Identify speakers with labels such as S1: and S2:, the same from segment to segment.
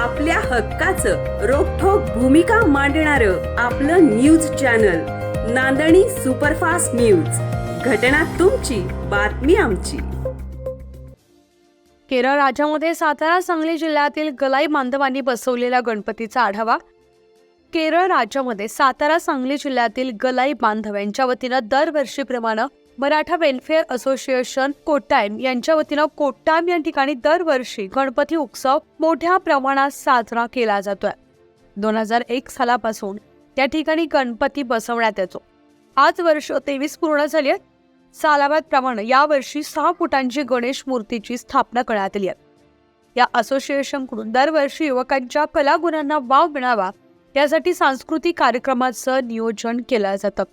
S1: आपल्या हक्काचं रोखठोक भूमिका मांडणारं आपलं न्यूज चॅनल नांदणी सुपरफास्ट न्यूज। घटना तुमची, बातमी आमची।
S2: केरळ राज्यामध्ये सातारा सांगली जिल्ह्यातील गलाई बांधवांनी बसवलेला गणपतीचा आढावा। केरळ राज्यामध्ये सातारा सांगली जिल्ह्यातील गलाई बांधव यांच्या वतीनं दरवर्षीप्रमाणे मराठा वेलफेअर असोसिएशन कोट्टायम यांच्या वतीनं कोट्टायम या ठिकाणी दरवर्षी गणपती उत्सव मोठ्या प्रमाणात साजरा केला जातोय। 2001 सालापासून त्या ठिकाणी गणपती बसवण्यात येतो। आज वर्ष 23 पूर्ण झाली आहे। सालाबादप्रमाणे यावर्षी 6 फुटांची गणेश मूर्तीची स्थापना करण्यात आली आहे। या असोसिएशनकडून दरवर्षी युवकांच्या कलागुणांना वाव मिळावा यासाठी सांस्कृतिक कार्यक्रमाचं नियोजन केलं जातं।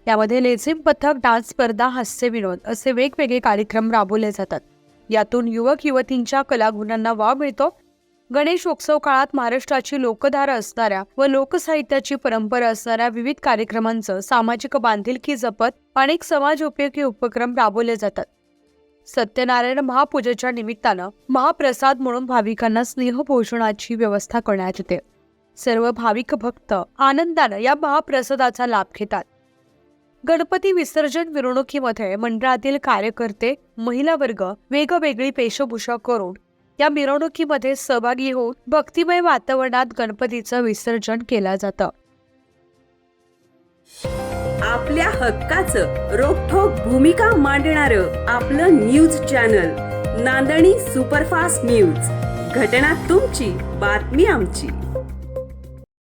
S2: यामध्ये लेझिम पथक, डान्स स्पर्धा, हास्य विनोद असे वेगवेगळे कार्यक्रम राबवले जातात। यातून युवक युवतींच्या कलागुणांना वाव मिळतो। गणेशोत्सव काळात महाराष्ट्राची लोकधारा असणाऱ्या व लोकसाहित्याची परंपरा असणाऱ्या विविध कार्यक्रमांचं सामाजिक बांधिलकी जपत अनेक समाजोपयोगी उपक्रम राबवले जातात। सत्यनारायण महापूजेच्या निमित्तानं महाप्रसाद म्हणून भाविकांना स्नेहभोजनाची व्यवस्था करण्यात येते। सर्व भाविक भक्त आनंदानं या महाप्रसादाचा लाभ घेतात। गणपती विसर्जन मिरवणुकीमध्ये मंडळातील कार्यकर्ते, महिला वर्ग वेगवेगळी वेशभूषा करून या मिरवणुकीमध्ये सहभागी होऊन भक्तिमय वातावरणात गणपतीचं विसर्जन केलं जातं।
S1: आपल्या हक्काचं रोखठोक भूमिका मांडणारं आपलं न्यूज चॅनल नांदणी सुपरफास्ट न्यूज। घटना तुमची, बातमी आमची।